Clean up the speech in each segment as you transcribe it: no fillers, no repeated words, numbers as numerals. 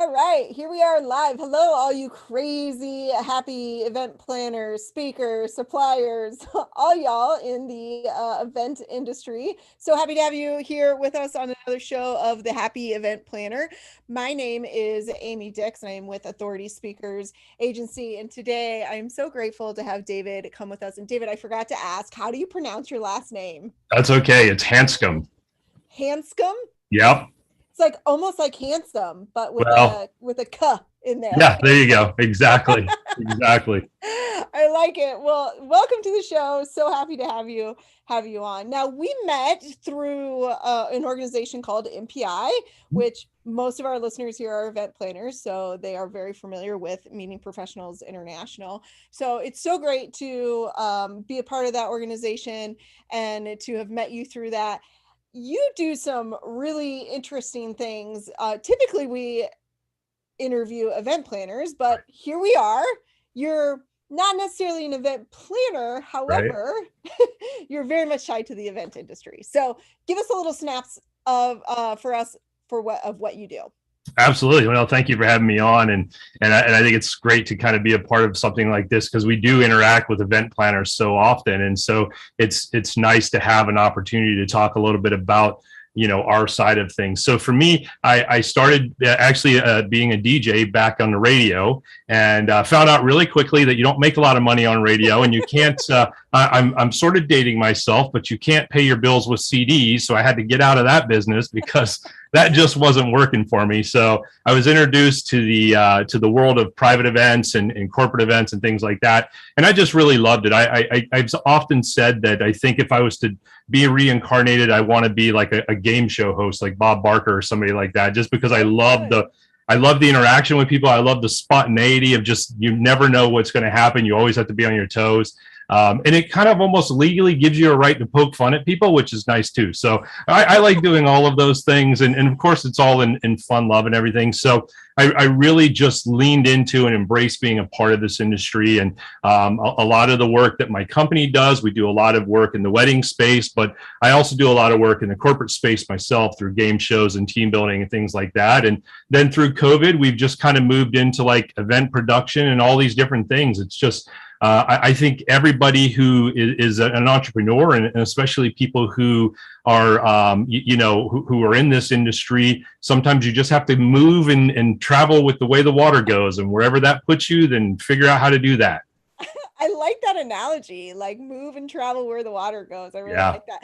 All right, here we are live. Hello, all you crazy, happy event planners, speakers, suppliers, all y'all in the event industry. So happy to have you here with us on another show of the Happy Event Planner. My name is Amy Dix, and I am with Authority Speakers Agency. And today I am so grateful to have David come with us. And David, I forgot to ask, how do you pronounce your last name? That's okay. It's Hanscom. Hanscom? Yep. It's like almost like handsome, but with a K in there. Yeah, there you go. Exactly. Exactly. I like it. Well, welcome to the show. So happy to have you on. Now, we met through an organization called MPI, which most of our listeners here are event planners, so they are very familiar with Meeting Professionals International. So it's so great to be a part of that organization and to have met you through that. You do some really interesting things. Typically, we interview event planners, but here we are. You're not necessarily an event planner. However, right. You're very much tied to the event industry. So give us a little snaps of what you do. Absolutely. Well, thank you for having me on. And I think it's great to kind of be a part of something like this because we do interact with event planners so often. And so it's nice to have an opportunity to talk a little bit about, you know, our side of things. So for me, I started actually being a DJ back on the radio and found out really quickly that you don't make a lot of money on radio and you can't, I'm sort of dating myself, but you can't pay your bills with CDs. So I had to get out of that business because that just wasn't working for me. So I was introduced to the world of private events and corporate events and things like that. And I just really loved it. I've often said that I think if I was to be reincarnated, I want to be like a game show host, like Bob Barker or somebody like that, just because I love the interaction with people. I love the spontaneity of just, you never know what's going to happen. You always have to be on your toes. And it kind of almost legally gives you a right to poke fun at people, which is nice too. So I like doing all of those things. And of course, it's all in fun, love, and everything. So I really just leaned into and embraced being a part of this industry. And a lot of the work that my company does, we do a lot of work in the wedding space, but I also do a lot of work in the corporate space myself through game shows and team building and things like that. And then through COVID, we've just kind of moved into like event production and all these different things. It's just, I think everybody who is an entrepreneur, and especially people who are, who are in this industry, sometimes you just have to move and travel with the way the water goes, and wherever that puts you, then figure out how to do that. I like that analogy, like move and travel where the water goes. I really like that.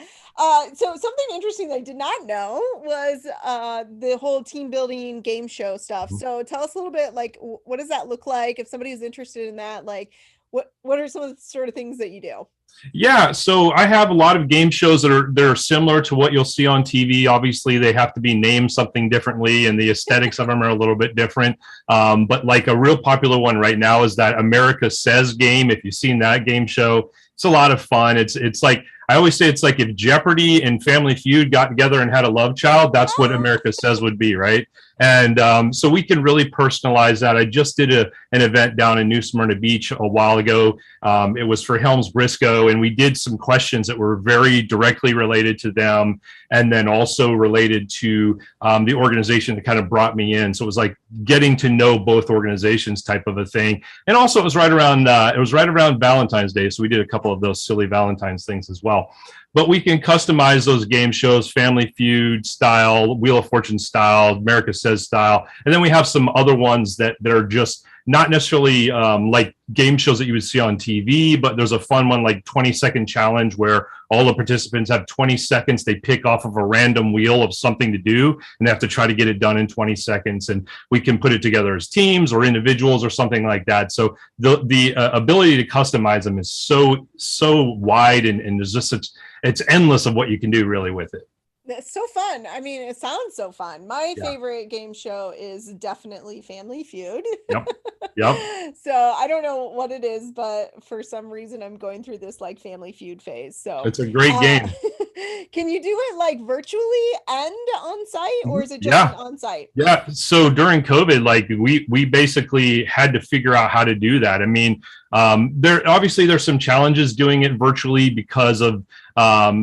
So something interesting that I did not know was the whole team building game show stuff. So tell us a little bit, like, what does that look like? If somebody's interested in that, like, what are some of the sort of things that you do? Yeah, so I have a lot of game shows that are similar to what you'll see on TV. Obviously, they have to be named something differently, and the aesthetics of them are a little bit different. But like a real popular one right now is that America Says game. If you've seen that game show, it's a lot of fun. It's like, I always say, it's like if Jeopardy and Family Feud got together and had a love child, that's what America Says would be, right? And so we can really personalize that. I just did an event down in New Smyrna Beach a while ago. It was for Helms Briscoe, and we did some questions that were very directly related to them, and then also related to the organization that kind of brought me in. So it was like getting to know both organizations type of a thing. And also it was right around Valentine's Day, so we did a couple of those silly Valentine's things as well. But we can customize those game shows, Family Feud style, Wheel of Fortune style, America Says style. And then we have some other ones that are just not necessarily like game shows that you would see on TV, but there's a fun one like 20-second challenge where all the participants have 20 seconds. They pick off of a random wheel of something to do, and they have to try to get it done in 20 seconds. And we can put it together as teams or individuals or something like that. So the ability to customize them is so wide, and there's just such, it's endless of what you can do really with it. It's so fun. I mean, it sounds so fun. My favorite game show is definitely Family Feud. Yep. So I don't know what it is, but for some reason I'm going through this like Family Feud phase. So it's a great game. Can you do it like virtually and on site, or is it just on site? Yeah. So during COVID, like we basically had to figure out how to do that. I mean, there's some challenges doing it virtually because of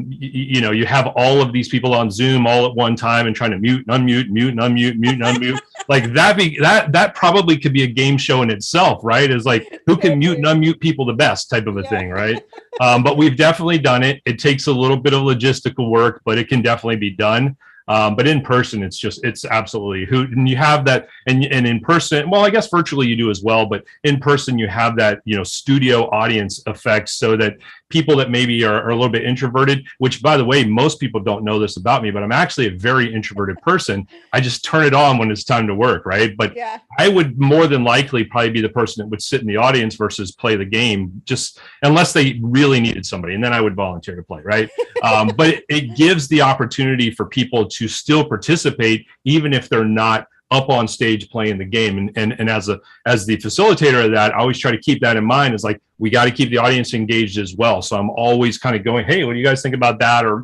you have all of these people on Zoom all at one time and trying to mute and unmute, mute and unmute, mute and unmute. like that probably could be a game show in itself, right? Is like who can mute and unmute people the best type of a thing, right? But we've definitely done it. It takes a little bit of logistical work, but it can definitely be done. But in person, it's absolutely and you have that, and in person, well, I guess virtually you do as well, but in person you have that, studio audience effect, so that people that maybe are a little bit introverted, which by the way, most people don't know this about me, but I'm actually a very introverted person. I just turn it on when it's time to work, right? But I would more than likely probably be the person that would sit in the audience versus play the game, just unless they really needed somebody, and then I would volunteer to play, right? But it gives the opportunity for people to still participate, even if they're not up on stage playing the game. And as the facilitator of that, I always try to keep that in mind. Is like, we got to keep the audience engaged as well. So I'm always kind of going, hey, what do you guys think about that? Or,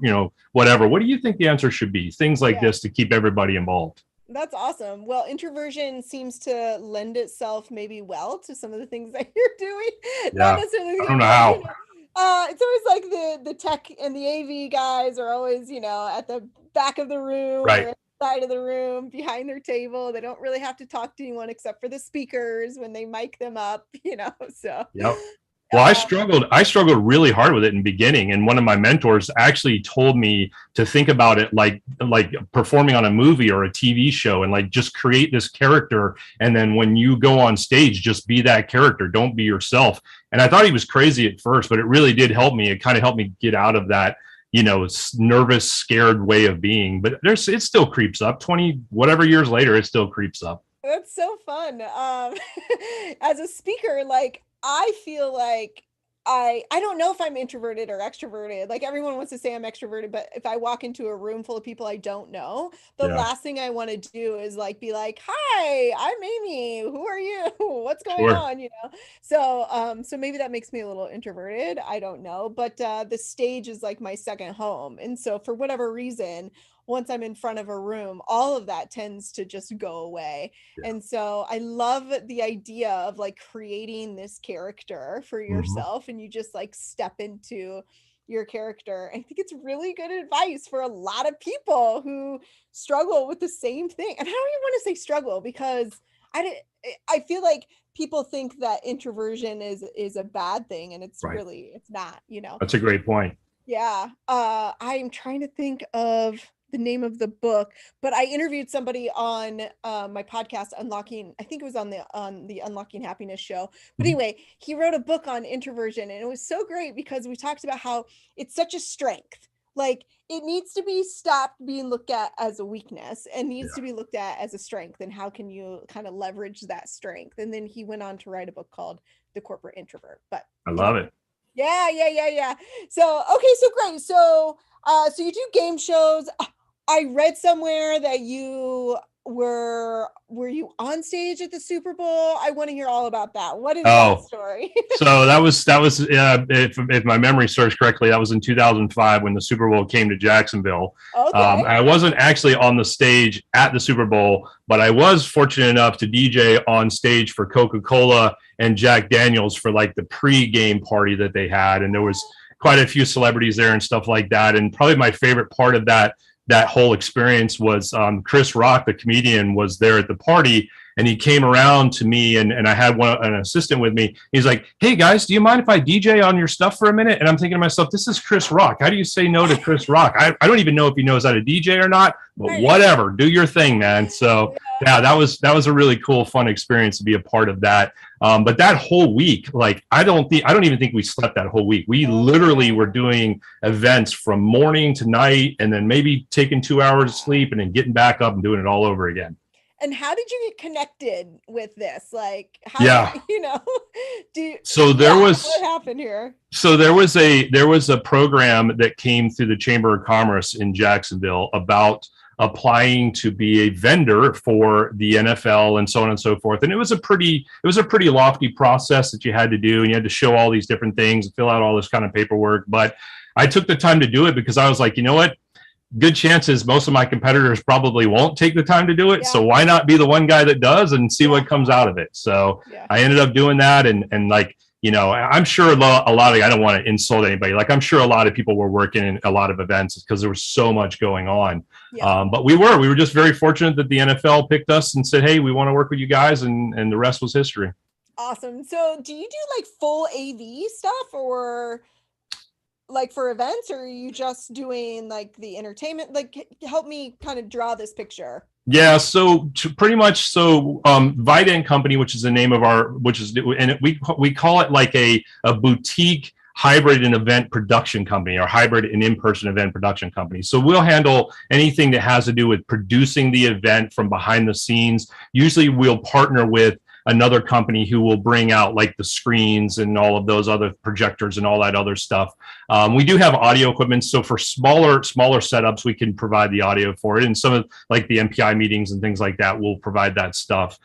whatever. What do you think the answer should be? Things like this to keep everybody involved. That's awesome. Well, introversion seems to lend itself maybe well to some of the things that you're doing. Not necessarily. I don't know how. It's always like the tech and the AV guys are always, at the back of the room, right, or side of the room, behind their table. They don't really have to talk to anyone except for the speakers when they mic them up, so. Yep. Well, I struggled really hard with it in the beginning. And one of my mentors actually told me to think about it like performing on a movie or a TV show, and like just create this character. And then when you go on stage, just be that character. Don't be yourself. And I thought he was crazy at first, but it really did help me. It kind of helped me get out of that, nervous, scared way of being. But it still creeps up 20 whatever years later. It still creeps up. That's so fun. As a speaker, like, I feel like I don't know if I'm introverted or extroverted. Like, everyone wants to say I'm extroverted, but if I walk into a room full of people I don't know, the last thing I want to do is like be like, "Hi, I'm Amy. Who are you? What's going on?" So maybe that makes me a little introverted. I don't know, but the stage is like my second home, and so for whatever reason, once I'm in front of a room, all of that tends to just go away. And so I love the idea of like creating this character for yourself, and you just like step into your character. I think it's really good advice for a lot of people who struggle with the same thing. And I don't even want to say struggle, because I feel like people think that introversion is a bad thing, and it's really, it's not, That's a great point. Yeah. I'm trying to think of the name of the book, but I interviewed somebody on my podcast, I think it was on the Unlocking Happiness show. But anyway, he wrote a book on introversion, and it was so great because we talked about how it's such a strength. Like, it needs to be stopped being looked at as a weakness and needs to be looked at as a strength. And how can you kind of leverage that strength? And then he went on to write a book called The Corporate Introvert. But I love it. Yeah. So, okay, so great. So you do game shows. I read somewhere that you were you on stage at the Super Bowl? I want to hear all about that. What is that story? So that was if my memory serves correctly, that was in 2005 when the Super Bowl came to Jacksonville. Okay. I wasn't actually on the stage at the Super Bowl, but I was fortunate enough to DJ on stage for Coca-Cola and Jack Daniels for like the pre-game party that they had, and there was quite a few celebrities there and stuff like that. And probably my favorite part of that whole experience was Chris Rock, the comedian, was there at the party, and he came around to me, and I had an assistant with me. He's like, "Hey guys, do you mind if I DJ on your stuff for a minute?" And I'm thinking to myself, this is Chris Rock. How do you say no to Chris Rock? I don't even know if he knows how to DJ or not, but whatever, do your thing, man. So yeah, that was a really cool, fun experience to be a part of that. But that whole week, like, I don't even think we slept that whole week. We literally were doing events from morning to night, and then maybe taking 2 hours of sleep and then getting back up and doing it all over again. And how did you get connected with this? Like, how, what happened here? So there was a program that came through the Chamber of Commerce in Jacksonville about applying to be a vendor for the NFL and so on and so forth. And it was a pretty lofty process that you had to do, and you had to show all these different things, fill out all this kind of paperwork. But I took the time to do it because I was like, you know what? Good chances most of my competitors probably won't take the time to do it. Yeah. So why not be the one guy that does and see what comes out of it? So I ended up doing that, and like, I'm sure a lot of, I don't want to insult anybody. Like, I'm sure a lot of people were working in a lot of events because there was so much going on. Yeah. But we were just very fortunate that the NFL picked us and said, hey, we want to work with you guys. And the rest was history. Awesome. So do you do like full AV stuff, or like for events, or are you just doing like the entertainment? Like, help me kind of draw this picture. Yeah, so pretty much. So Vidant Company, which is the name of and we call it like a boutique hybrid and event production company, or hybrid and in-person event production company. So we'll handle anything that has to do with producing the event from behind the scenes. Usually we'll partner with another company who will bring out like the screens and all of those other projectors and all that other stuff. We do have audio equipment. So for smaller setups, we can provide the audio for it. And some of like the MPI meetings and things like that, will provide that stuff.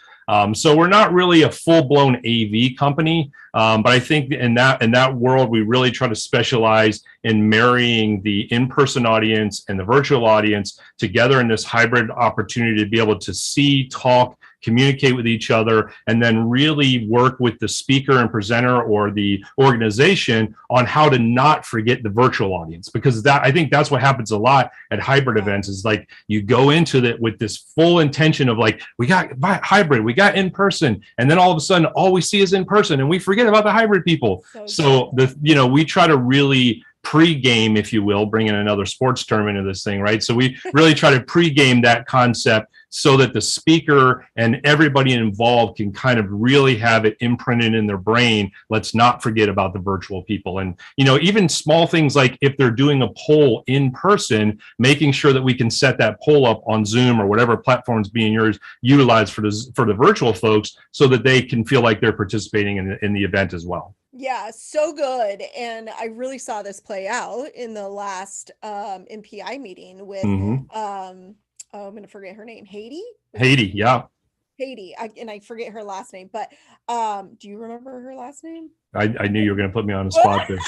So we're not really a full-blown AV company, but I think in that world, we really try to specialize in marrying the in-person audience and the virtual audience together in this hybrid opportunity to be able to see, talk, communicate with each other, and then really work with the speaker and presenter or the organization on how to not forget the virtual audience. Because I think that's what happens a lot at hybrid events, is like you go into it with this full intention of like, we got hybrid, we got in person, and then all of a sudden all we see is in person and we forget about the hybrid people. So we try to really pre-game, if you will, bring in another sports term into this thing, right? So we really try to pre-game that concept so that the speaker and everybody involved can kind of really have it imprinted in their brain. Let's not forget about the virtual people. And, even small things like if they're doing a poll in person, making sure that we can set that poll up on Zoom or whatever platforms being utilized for the virtual folks, so that they can feel like they're participating in the event as well. Yeah, so good. And I really saw this play out in the last MPI meeting with I'm going to forget her name. Haiti, yeah. Haiti. I forget her last name, but do you remember her last name? I knew you were going to put me on the spot there.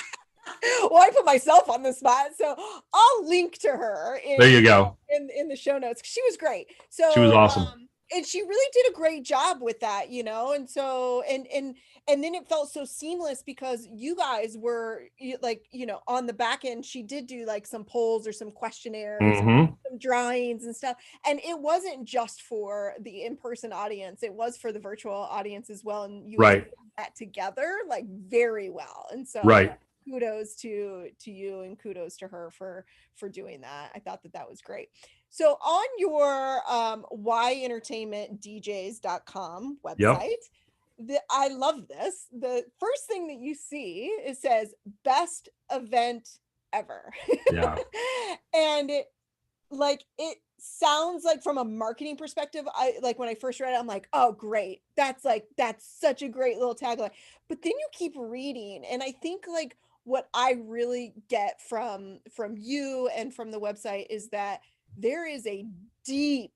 Well, I put myself on the spot, so I'll link to her. There you go. In the show notes. She was great. So she was awesome. And she really did a great job with that, and so and then it felt so seamless because you guys were like, on the back end. She did do like some polls or some questionnaires, some drawings and stuff, and it wasn't just for the in-person audience, it was for the virtual audience as well, and you put that together like very well. And so kudos to you, and kudos to her for doing that. I thought that was great. So on your whyentertainmentdjs.com website, I love this. The first thing that you see, it says best event ever. Yeah. And it sounds like, from a marketing perspective, I like when I first read it, I'm like, oh great. That's such a great little tagline. But then you keep reading, and I think like what I really get from you and from the website is that there is a deep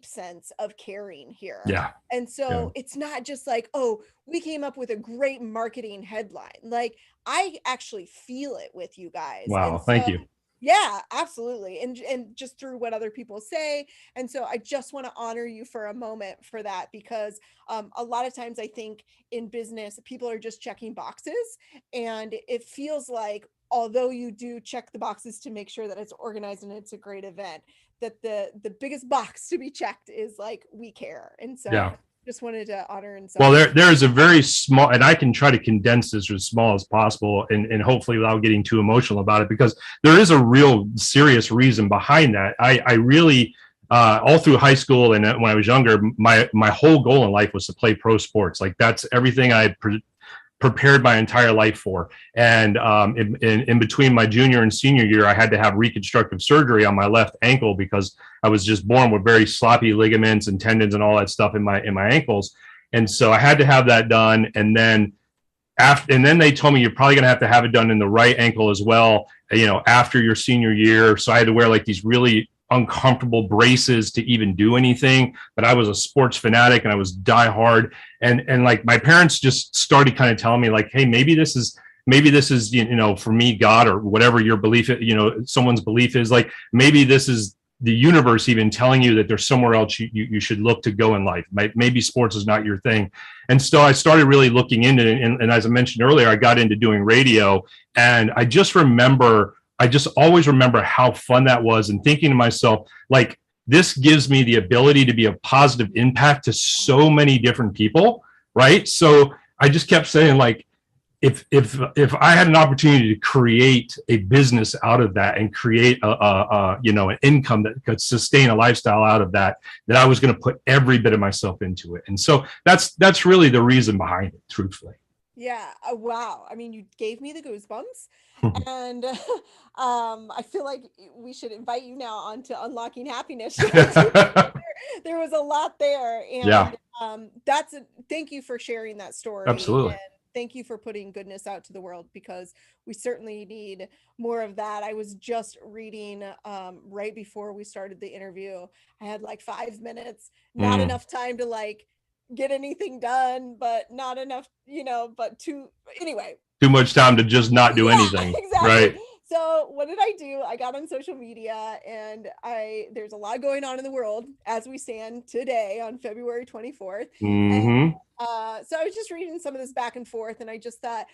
sense of caring here. Yeah. And so it's not just like, oh, we came up with a great marketing headline. Like, I actually feel it with you guys. Wow. Thank you. Yeah, absolutely. And just through what other people say. And so I just want to honor you for a moment for that, because a lot of times I think in business, people are just checking boxes, and it feels like, although you do check the boxes to make sure that it's organized and it's a great event, that the biggest box to be checked is like, we care. And so just wanted to honor and celebrate. Well, there is a very small, and I can try to condense this as small as possible, and hopefully without getting too emotional about it, because there is a real serious reason behind that. I really, all through high school and when I was younger, my whole goal in life was to play pro sports. Like, that's everything I prepared my entire life for. And in between my junior and senior year, I had to have reconstructive surgery on my left ankle because I was just born with very sloppy ligaments and tendons and all that stuff in my ankles. And so I had to have that done. And then they told me, you're probably going to have it done in the right ankle as well, after your senior year. So I had to wear like these really uncomfortable braces to even do anything. But I was a sports fanatic and I was diehard. And like, my parents just started kind of telling me like, hey, maybe this is, for me, God, or whatever your belief, someone's belief is, like, maybe this is the universe even telling you that there's somewhere else you should look to go in life. Maybe sports is not your thing. And so I started really looking into it. And as I mentioned earlier, I got into doing radio. And I just always remember how fun that was, and thinking to myself, like, this gives me the ability to be a positive impact to so many different people, right? So I just kept saying, like, if I had an opportunity to create a business out of that and create an income that could sustain a lifestyle out of that, I was going to put every bit of myself into it. And so that's really the reason behind it, truthfully. Yeah. Wow. I mean, you gave me the goosebumps. And I feel like we should invite you now on to Unlocking Happiness. There was a lot there. And yeah. Thank you for sharing that story. Absolutely. And thank you for putting goodness out to the world, because we certainly need more of that. I was just reading right before we started the interview. I had like 5 minutes, not enough time to like get anything done, but not enough, anyway. Too much time to just not do anything. Exactly. Right. So what did I do? I got on social media, and there's a lot going on in the world as we stand today on February 24th. And, so I was just reading some of this back and forth, and I just thought,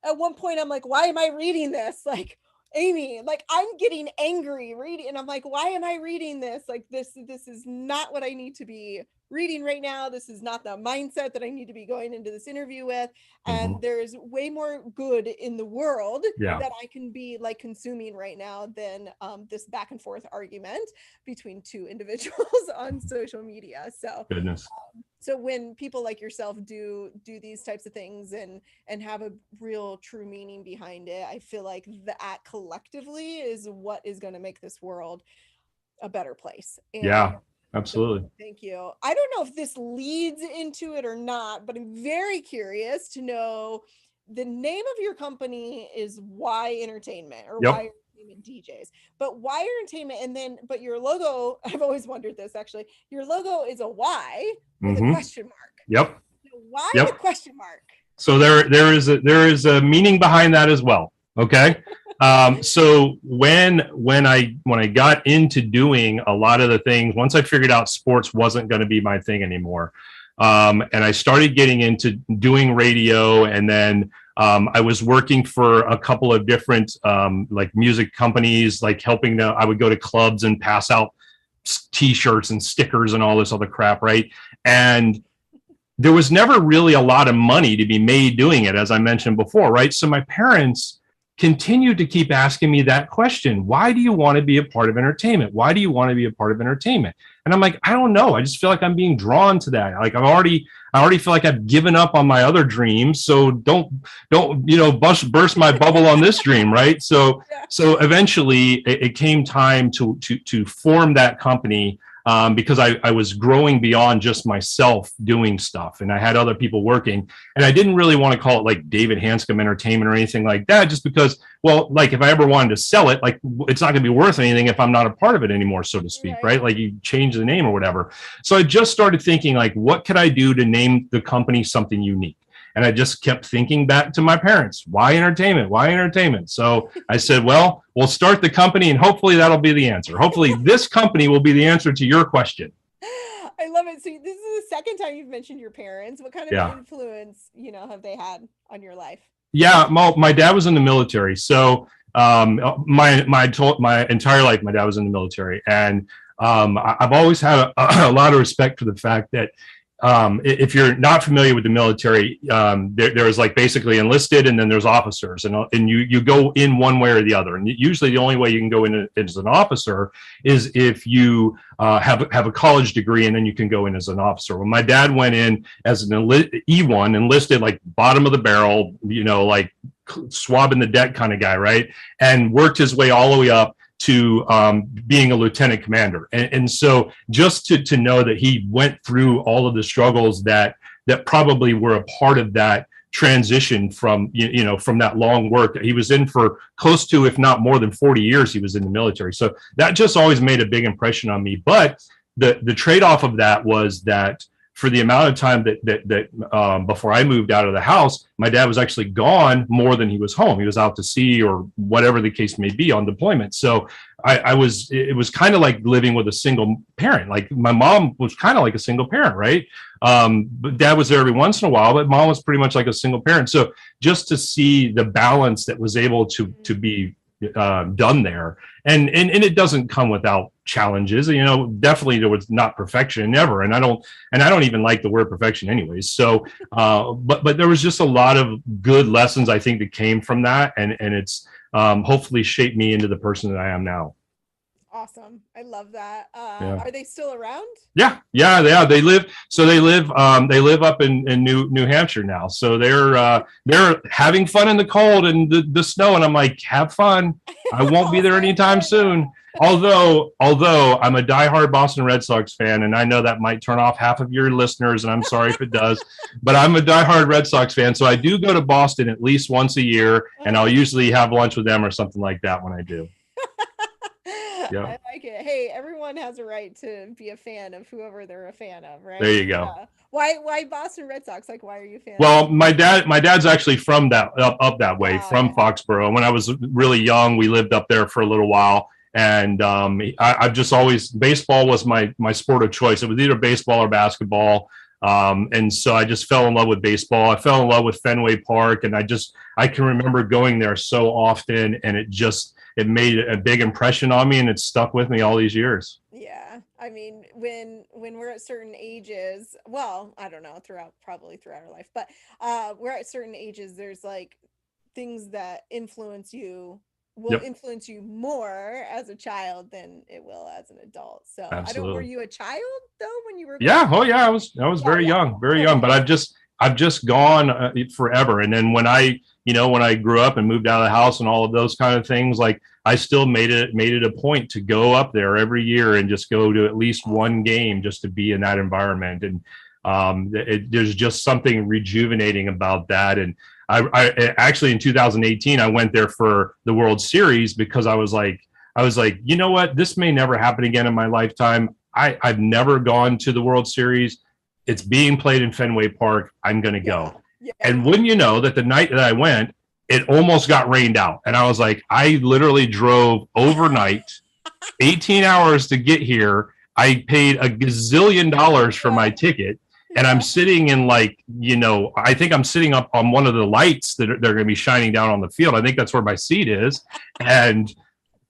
at one point, I'm like, why am I reading this? Like, Amy, like, I'm getting angry reading, and I'm like, why am I reading this? Like, this is not what I need to be reading right now. This is not the mindset that I need to be going into this interview with. And there's way more good in the world that I can be like consuming right now than this back and forth argument between two individuals on social media. So goodness. So when people like yourself do these types of things and have a real true meaning behind it, I feel like that collectively is what is going to make this world a better place. And yeah, absolutely. Thank you. I don't know if this leads into it or not, but I'm very curious to know, the name of your company is Y Entertainment, or Y Entertainment DJs, but Y Entertainment, and then, but your logo, I've always wondered this actually, your logo is a Y with a question mark. Yep. So why the question mark? So there is a meaning behind that as well. Okay. So when I got into doing a lot of the things, once I figured out sports wasn't going to be my thing anymore, and I started getting into doing radio, and then I was working for a couple of different like music companies, like helping them. I would go to clubs and pass out T-shirts and stickers and all this other crap, right? And there was never really a lot of money to be made doing it, as I mentioned before, right? So my parents continued to keep asking me that question. Why do you want to be a part of entertainment? Why do you want to be a part of entertainment? And I'm like, I don't know. I just feel like I'm being drawn to that. Like I already feel like I've given up on my other dreams. So don't burst my bubble on this dream, right? So eventually it came time to form that company. Because I was growing beyond just myself doing stuff, and I had other people working, and I didn't really want to call it like David Hanscom Entertainment or anything like that, just because, well, like if I ever wanted to sell it, like it's not going to be worth anything if I'm not a part of it anymore, so to speak, right? Like you change the name or whatever. So I just started thinking, like, what could I do to name the company something unique? And I just kept thinking back to my parents. Why entertainment? Why entertainment? So I said, well, we'll start the company, and hopefully that'll be the answer. Hopefully this company will be the answer to your question. I love it. So this is the second time you've mentioned your parents. What kind of influence, have they had on your life? Yeah, my dad was in the military. So my entire life, my dad was in the military. And I've always had a lot of respect for the fact that if you're not familiar with the military, there is like basically enlisted, and then there's officers, and you go in one way or the other. And usually the only way you can go in as an officer is if you have a college degree, and then you can go in as an officer. When my dad went in as an E1, enlisted, like bottom of the barrel, like swabbing the deck kind of guy, right? And worked his way all the way up to being a lieutenant commander. And so just to know that he went through all of the struggles that probably were a part of that transition from that long work that he was in for close to, if not more than 40 years, he was in the military. So that just always made a big impression on me. But the trade-off of that was that for the amount of time that before I moved out of the house, my dad was actually gone more than he was home. He was out to sea or whatever the case may be on deployment. So it was kind of like living with a single parent. Like my mom was kind of like a single parent, right? But dad was there every once in a while, but mom was pretty much like a single parent. So just to see the balance that was able to be done there, and it doesn't come without challenges. Definitely there was not perfection, never, and I don't even like the word perfection anyways. So but there was just a lot of good lessons I think that came from that, and it's hopefully shaped me into the person that I am now. Awesome. I love that. Yeah. Are they still around? Yeah. They live up in New Hampshire now. So they're having fun in the cold and the snow. And I'm like, have fun. I won't be there anytime soon. Although I'm a diehard Boston Red Sox fan, and I know that might turn off half of your listeners, and I'm sorry if it does, but I'm a diehard Red Sox fan. So I do go to Boston at least once a year, and I'll usually have lunch with them or something like that when I do. Yeah. I like it. Hey, everyone has a right to be a fan of whoever they're a fan of, right? There you go. Why Boston Red Sox? Like, why are you a fan? Well, my dad's actually from that up that way, from Foxborough. When I was really young, we lived up there for a little while, and I've just always, baseball was my sport of choice. It was either baseball or basketball. And so I just fell in love with baseball. I fell in love with Fenway Park, and I can remember going there so often, and it made a big impression on me, and it's stuck with me all these years. Yeah. I mean, when we're at certain ages, well, I don't know, probably throughout our life, but we're at certain ages, there's like things that influence you more as a child than it will as an adult. So Absolutely. Were you a child though when you were? Yeah. Oh yeah. I was very young, but I've just gone forever. And then when I grew up and moved out of the house and all of those kind of things, like I still made it a point to go up there every year and just go to at least one game just to be in that environment. And there's just something rejuvenating about that. And I actually in 2018, I went there for the World Series because I was like, you know what, this may never happen again in my lifetime. I've never gone to the World Series. It's being played in Fenway Park. I'm going to go. Yeah. And wouldn't you know that the night that I went, it almost got rained out. And I was like, I literally drove overnight, 18 hours to get here. I paid a gazillion dollars for my ticket. And I'm sitting in I think I'm sitting up on one of the lights that they're going to be shining down on the field. I think that's where my seat is. And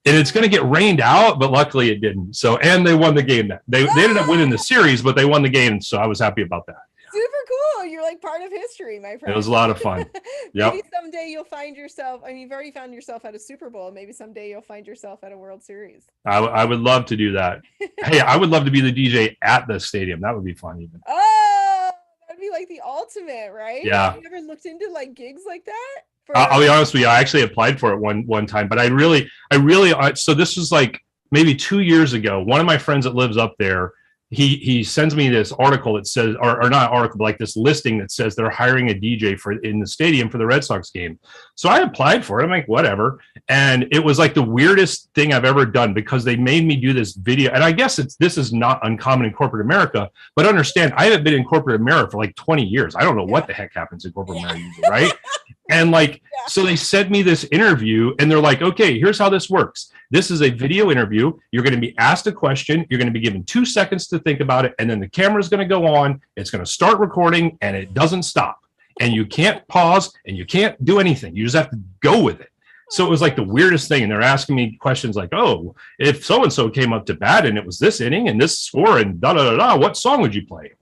it's going to get rained out, but luckily it didn't. So, and they won the game. They ended up winning the series, but they won the game. So I was happy about that. Super cool. You're like part of history, my friend. It was a lot of fun. Maybe someday you'll find yourself. I mean, you've already found yourself at a Super Bowl. Maybe someday you'll find yourself at a World Series. I would love to do that. Hey, I would love to be the DJ at the stadium. That would be fun even. Oh, that'd be like the ultimate, right? Yeah. Have you ever looked into like gigs like that? I'll be honest with you. I actually applied for it one time, but I really, so this was like maybe 2 years ago. One of my friends that lives up there, he sends me this article that says, or not article, but like this listing that says they're hiring a DJ in the stadium for the Red Sox game. So I applied for it. I'm like, whatever. And it was like the weirdest thing I've ever done because they made me do this video. And I guess this is not uncommon in corporate America, but understand, I haven't been in corporate America for like 20 years. I don't know what the heck happens in corporate America, right? And so they sent me this interview and they're like, okay, here's how this works. This is a video interview. You're going to be asked a question. You're going to be given 2 seconds to think about it. And then the camera's going to go on. It's going to start recording and it doesn't stop. And you can't pause and you can't do anything. You just have to go with it. So it was like the weirdest thing. And they're asking me questions like, oh, if so-and-so came up to bat and it was this inning and this score and da-da-da-da, what song would you play?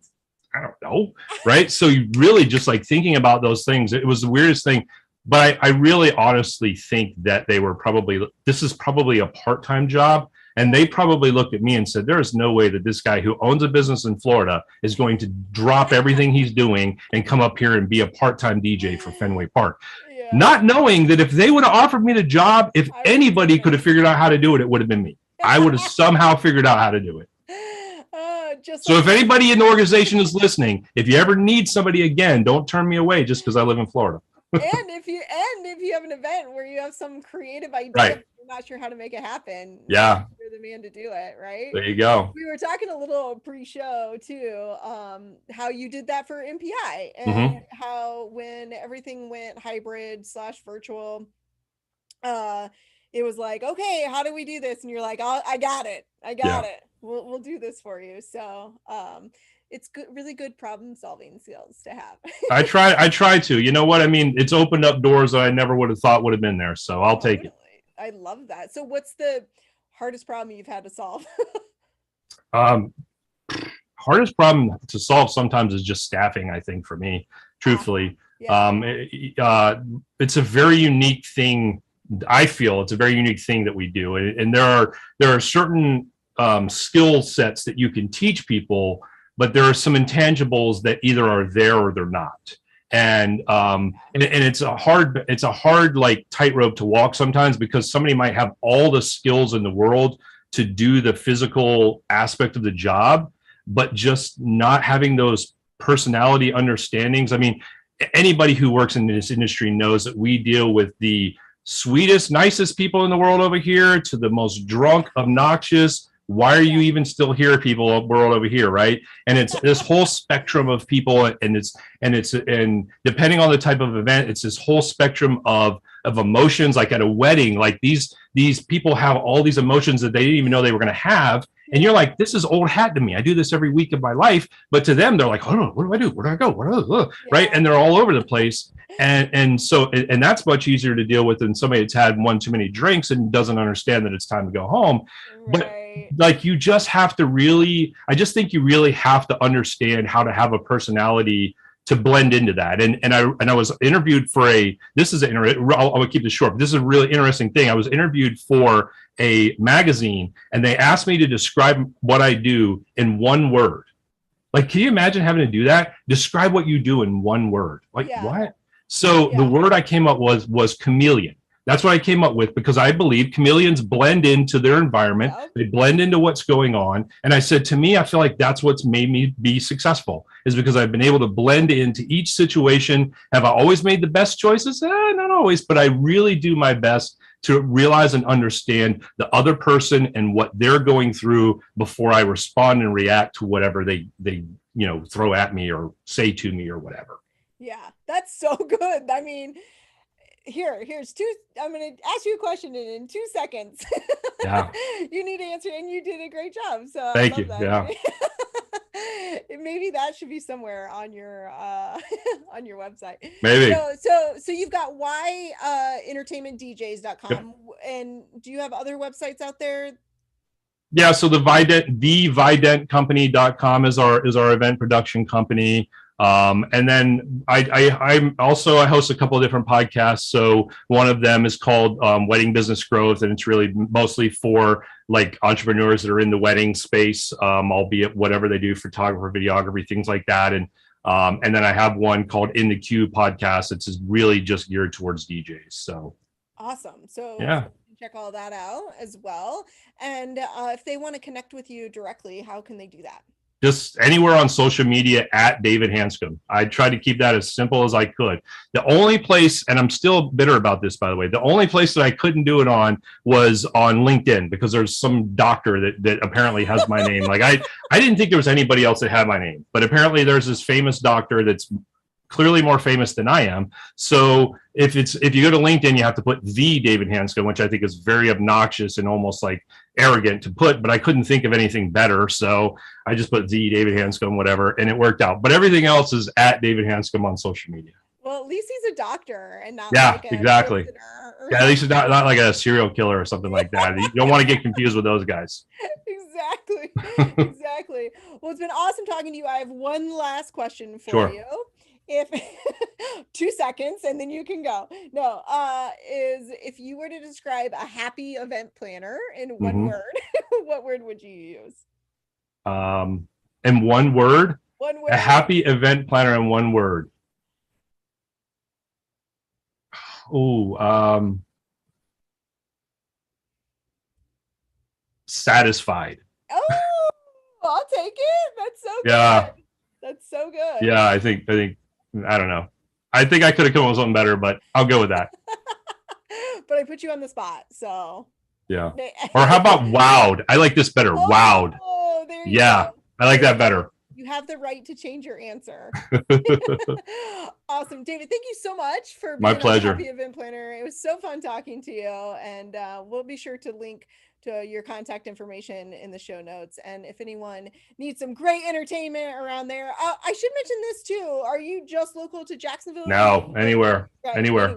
I don't know. Right. So you really just like thinking about those things. It was the weirdest thing. But I really honestly think that this is probably a part-time job. And they probably looked at me and said, there is no way that this guy who owns a business in Florida is going to drop everything he's doing and come up here and be a part-time DJ for Fenway Park. Yeah. Not knowing that if they would have offered me the job, if anybody could have figured out how to do it, it would have been me. I would have somehow figured out how to do it. So if anybody in the organization is listening, if you ever need somebody again, don't turn me away just because I live in Florida. And if you have an event where you have some creative idea, Right. but you're not sure how to make it happen, Yeah. you're the man to do it, right? There you go. We were talking a little pre-show too, how you did that for MPI, and Hmm. how when everything went hybrid slash virtual, uh, it was like, okay, how do we do this? And you're like, oh, I got it. I got Yeah. it. We'll do this for you. So, it's good, really good problem solving skills to have. I try to. You know what I mean? It's opened up doors that I never would have thought would have been there. So I'll take it. Totally. I love that. So what's the hardest problem you've had to solve? Um, hardest problem to solve sometimes is just staffing, I think, for me, Ah, truthfully. yeah. It's a very unique thing. I feel it's a very unique thing that we do. And there are certain skill sets that you can teach people, but there are some intangibles that either are there or they're not. And it's a hard like tightrope to walk sometimes, because somebody might have all the skills in the world to do the physical aspect of the job, but just not having those personality understandings. I mean, anybody who works in this industry knows that we deal with the sweetest, nicest people in the world over here to the most drunk, obnoxious, why are you Yeah. even still here people world over here, right? And it's this whole spectrum of people, and depending on the type of event, it's this whole spectrum of emotions. Like at a wedding, like these people have all these emotions that they didn't even know they were going to have, and you're like, this is old hat to me. I do this every week of my life, but to them they're like, oh, what do I do, where do I go, right? Yeah. And they're all over the place. And that's much easier to deal with than somebody that's had one too many drinks and doesn't understand that it's time to go home. But Right. like, you just have to really, I just think you really have to understand how to have a personality to blend into that. And I was interviewed for this is I'll keep this short, but this is a really interesting thing. I was interviewed for a magazine, and they asked me to describe what I do in one word. Like, can you imagine having to do that? Describe what you do in one word. Like, Yeah. what? So the Yeah. word I came up was chameleon. That's what I came up with, because I believe chameleons blend into their environment. Yep. They blend into what's going on. And I said, to me, I feel like that's what's made me be successful, is because I've been able to blend into each situation. Have I always made the best choices? Not always, but I really do my best to realize and understand the other person and what they're going through before I respond and react to whatever they throw at me or say to me or whatever. Yeah. That's so good. I mean, here's two. I'm going to ask you a question in 2 seconds. Yeah. You need to answer, and you did a great job. So I Thank love you. that. Yeah. Maybe that should be somewhere on your on your website. Maybe. So you've got Yep. entertainmentdjs.com, and do you have other websites out there? Yeah, so the videntcompany.com is our event production company. And then I host a couple of different podcasts. So one of them is called Wedding Business Growth, and it's really mostly for like entrepreneurs that are in the wedding space, albeit whatever they do, photography, videography, things like that. And then I have one called In the Queue podcast. It's really just geared towards DJs. So Awesome. So yeah. check all that out as well. And if they want to connect with you directly, how can they do that? Just anywhere on social media at David Hanscom. I tried to keep that as simple as I could. The only place, and I'm still bitter about this, by the way, the only place that I couldn't do it on was on LinkedIn, because there's some doctor that apparently has my name. Like I didn't think there was anybody else that had my name, but apparently there's this famous doctor that's clearly more famous than I am. So if you go to LinkedIn, you have to put the David Hanscom, which I think is very obnoxious and almost like arrogant to put, but I couldn't think of anything better. So I just put the David Hanscom, whatever, and it worked out. But everything else is at David Hanscom on social media. Well, at least he's a doctor and not Yeah, like a exactly. prisoner Yeah, at least it's not like a serial killer or something like that. You don't want to get confused with those guys. Exactly. Exactly. Well, it's been awesome talking to you. I have one last question for Sure. you. If 2 seconds and then you can go. No, is if you were to describe a happy event planner in one Mm-hmm. word, what word would you use? In one word, One a word. happy event planner in one word. Oh, satisfied. Oh, I'll take it. That's so Yeah, good. That's so good. yeah. I think I don't know. I think I could have come up with something better, but I'll go with that. But I put you on the spot, so yeah. Or how about wowed? I like this better. Wowed. Oh, there you yeah, go. I like that better. You have the right to change your answer. Awesome. David, thank you so much for being My pleasure. on Happy Event Planner. It was so fun talking to you. And we'll be sure to link to your contact information in the show notes. And if anyone needs some great entertainment around there, I should mention this too. Are you just local to Jacksonville? No, anywhere. Right, anywhere.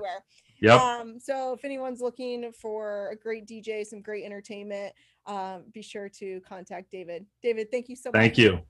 Yep. So if anyone's looking for a great DJ, some great entertainment, be sure to contact David. David, thank you so much. Thank you.